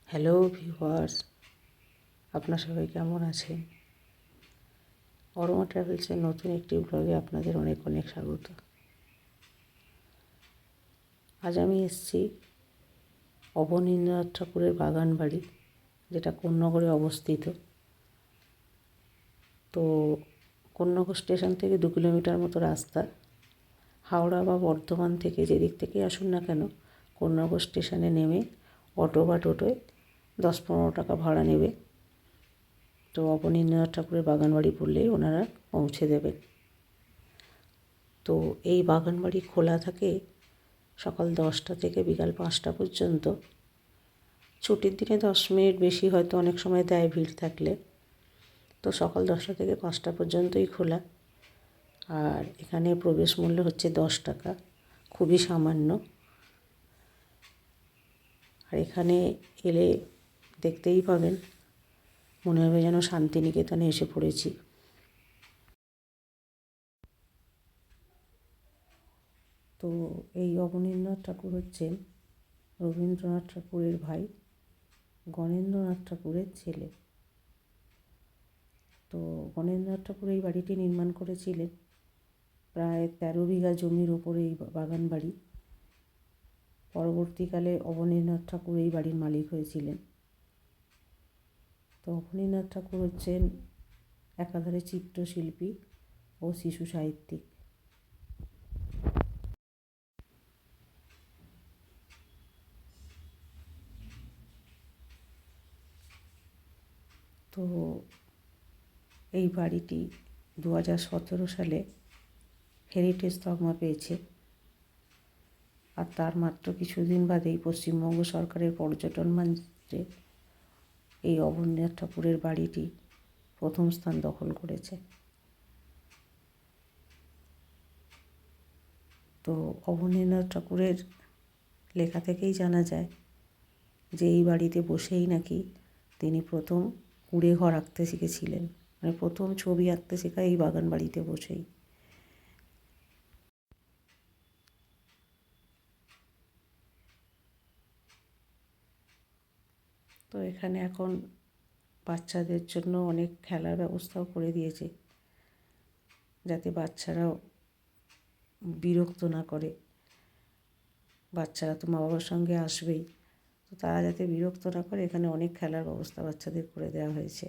Hello viewers, আপনার সবাই কেমন আছেন? অরমা ট্রাভেলসের নতুন একটি ব্লগে আপনাদের অনেক অনেক স্বাগত। আজ আমি এসেছি অবনীন্দ্রনাথ ঠাকুরের বাগান বাড়ি, যেটা কোন্নগরে অবস্থিত। তো কোন্নগর স্টেশন থেকে 2 কিলোমিটার মতো রাস্তা। হাওড়া বা বর্ধমান থেকে যেদিক থেকেই আসুন না কেন, কোন্নগর স্টেশনে নেমে অটো বা টোটোয় 10-15 টাকা ভাড়া নেবে। তো অবনীন্দ্রনাথ ঠাকুরের বাগান বাড়ি বললেই ওনারা পৌঁছে দেবেন। তো এই বাগান বাড়ি খোলা থাকে সকাল 10টা থেকে বিকাল 5টা পর্যন্ত। ছুটির দিনে 10 মিনিট বেশি হয়তো অনেক সময় দেয় ভিড় থাকলে। তো সকাল 10টা থেকে 5টা পর্যন্তই খোলা। আর এখানে প্রবেশ মূল্য হচ্ছে 10 টাকা, খুবই সামান্য। আর এখানে এলে দেখতেই পাবেন, মনে হবে যেন শান্তিনিকেতনে এসে পড়েছি। তো এই অবনীন্দ্রনাথ ঠাকুর হচ্ছেন রবীন্দ্রনাথ ঠাকুরের ভাই, গণেন্দ্রনাথ ঠাকুরের ছেলে। তো গণেন্দ্রনাথ ঠাকুর এই বাড়িটি নির্মাণ করেছিলেন প্রায় 13 বিঘা জমির ওপরে এই বাগান বাড়ি। পরবর্তীকালে অবনীন্দ্রনাথ ঠাকুর এই বাড়ির মালিক হয়েছিলেন। তো অবনীন্দ্রনাথ ঠাকুর হচ্ছেন একাধারে চিত্রশিল্পী ও শিশু সাহিত্যিক। তো এই বাড়িটি 2017 সালে হেরিটেজ তকমা পেয়েছে। আর তার মাত্র কিছুদিন বাদেই পশ্চিমবঙ্গ সরকারের পর্যটন মন্ত্রী এই অবনীন্দ্রনাথ ঠাকুরের বাড়িটি প্রথম স্থান দখল করেছে। তো অবনীন্দ্রনাথ ঠাকুরের লেখা থেকেই জানা যায় যে এই বাড়িতে বসেই নাকি তিনি প্রথম কুঁড়ে ঘর আঁকতে শিখেছিলেন, মানে প্রথম ছবি আঁকতে শেখা এই বাগান বাড়িতে বসেই। তো এখানে এখন বাচ্চাদের জন্য অনেক খেলার ব্যবস্থাও করে দিয়েছে, যাতে বাচ্চারাও বিরক্ত না করে। বাচ্চারা তো মা বাবার সঙ্গে আসবেই, তো তারা যাতে বিরক্ত না করে এখানে অনেক খেলার ব্যবস্থা বাচ্চাদের করে দেওয়া হয়েছে।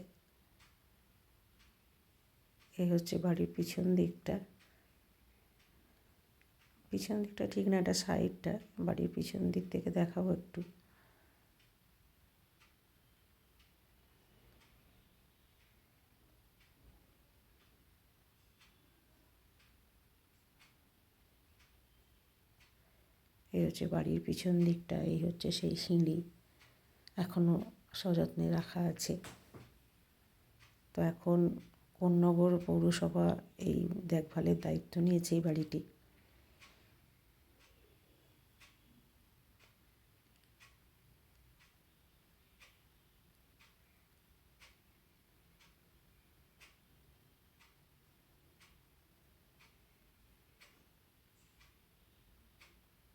এই হচ্ছে বাড়ির পিছন দিকটা। পিছন দিকটা ঠিক না, এটা সাইডটা। বাড়ির পিছন দিক থেকে দেখাবো একটু। এই হচ্ছে বাড়ির পিছন দিকটা। এই হচ্ছে সেই সিঁড়ি, এখনও সযত্নে রাখা আছে। তো এখন কোন্নগর পৌরসভা এই দেখভালের দায়িত্ব নিয়েছে এই বাড়িটি।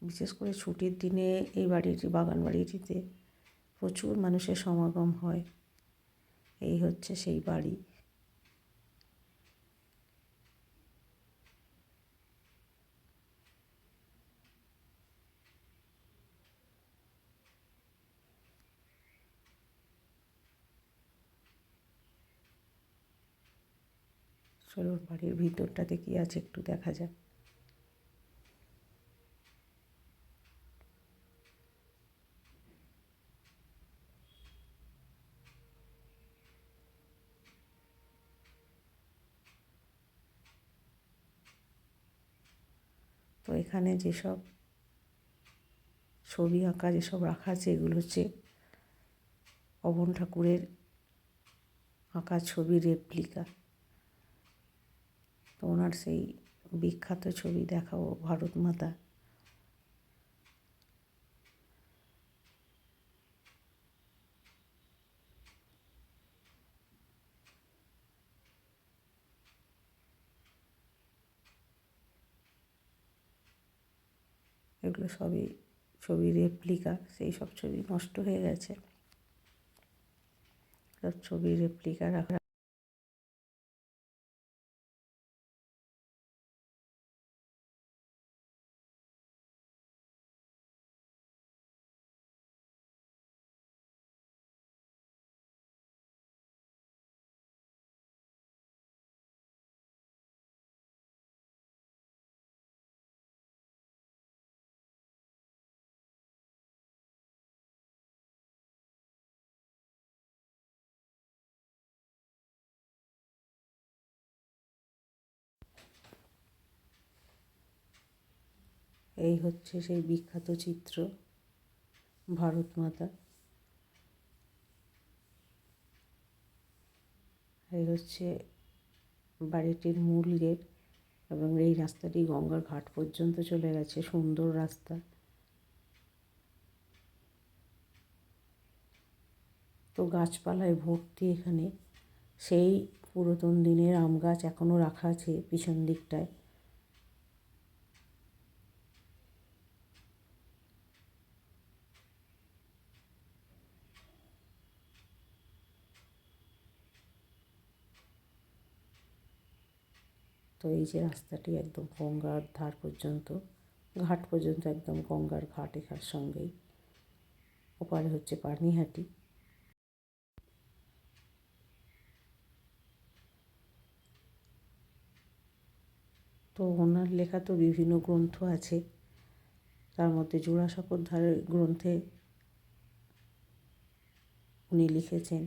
বিশেষ করে ছুটির দিনে এই বাগান বাড়িটিতে প্রচুর মানুষের সমাগম হয়। এই হচ্ছে সেই বাড়ি। চলুন বাড়ির ভিতরটাতে কী আছে একটু দেখা যাক। তো এখানে যেসব ছবি আঁকা যেসব রাখা আছে, এগুলো হচ্ছে অবন ঠাকুরের আঁকা ছবি রেপ্লিকা। তো ওনার সেই বিখ্যাত ছবি দেখাবো, ভারত মাতা। এগুলো সবই ছবি রেপ্লিকা, সেই সব ছবি নষ্ট হয়ে গেছে। সব ছবির রেপ্লিকা রাখা। এই হচ্ছে সেই বিখ্যাত চিত্র ভারত মাতা। এই হচ্ছে বাড়িটির মূল গেট এবং এই রাস্তাটি গঙ্গার ঘাট পর্যন্ত চলে গেছে, সুন্দর রাস্তা। তো গাছপালায় ভর্তি এখানে। সেই পুরাতন দিনের আম গাছ এখনও রাখা আছে পিছন দিকটায়। তো এই যে রাস্তাটি একদম গঙ্গার ধার পর্যন্ত, ঘাট পর্যন্ত, একদম গঙ্গার ঘাট এখার সঙ্গেই। ওপারে হচ্ছে পানিহাটি। তো ওনার লেখা তো বিভিন্ন গ্রন্থ আছে, তার মধ্যে জোড়াসাঁকোর ধারের গ্রন্থে উনি লিখেছেন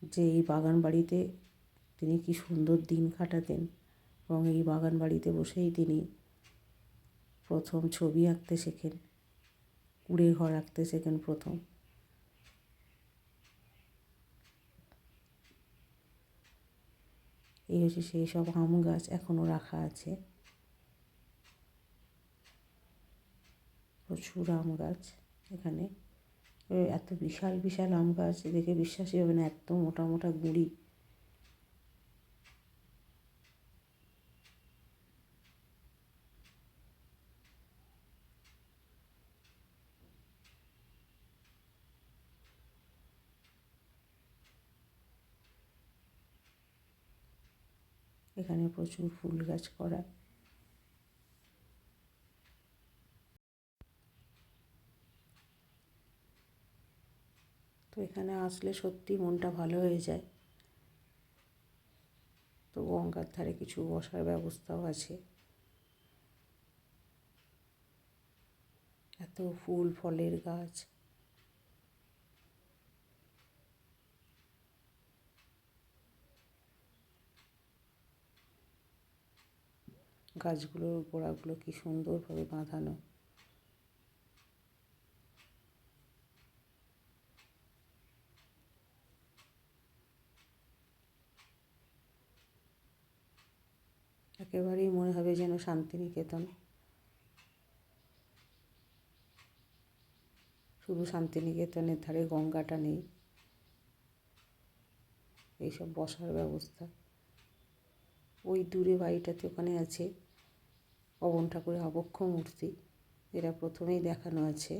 যে এই বাগান বাড়িতে তিনি কি সুন্দর দিন কাটাতেন এবং এই বাগান বাড়িতে বসেই তিনি প্রথম ছবি আঁকতে শেখেন, কুঁড়ে ঘর আঁকতে শেখেন প্রথম। এই হচ্ছে সেই সব আম গাছ এখনও রাখা আছে, প্রচুর আম গাছ এখানে। এত বিশাল বিশাল আম গাছ দেখে বিশ্বাসই হবে না, এত মোটা মোটা গুঁড়ি। এখানে প্রচুর ফুল গাছ করা। তো এখানে আসলে সত্যি মনটা ভালো হয়ে যায়। তো গঙ্গার ধারে কিছু বসার ব্যবস্থাও আছে। এত ফুল ফলের গাছ। গাছগুলোর গোড়াগুলো কি সুন্দরভাবে বাঁধানো। একেবারেই মনে হবে যেন শান্তিনিকেতন। শুধু শান্তিনিকেতনের ধারে গঙ্গাটা নেই, এইসব বসার ব্যবস্থা। ওই দূরে বাড়িটাতে ওখানে আছে পবন ঠাকুরের আবক্ষ মূর্তি, যেটা প্রথমেই দেখানো আছে।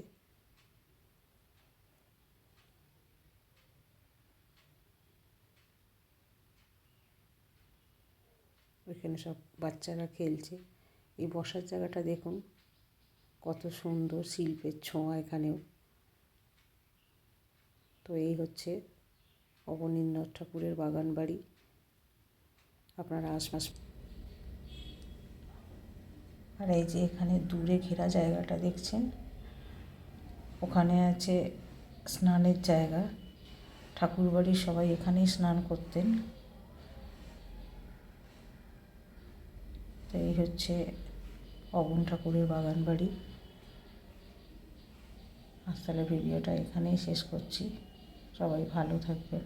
ওইখানে সব বাচ্চারা খেলছে। এই বসার জায়গাটা দেখুন কত সুন্দর, শিল্পের ছোঁয়া এখানেও। তো এই হচ্ছে অবনীন্দ্রনাথ ঠাকুরের বাগান বাড়ি। আপনারা আশপাশ। আর এই যে এখানে দূরে ঘেরা জায়গাটা দেখছেন, ওখানে আছে স্নানের জায়গা। ঠাকুরবাড়ির সবাই এখানেই স্নান করতেন। তো এই হচ্ছে অবন ঠাকুরের বাগান বাড়ি। আজ তাহলে ভিডিওটা এখানেই শেষ করছি। সবাই ভালো থাকবেন।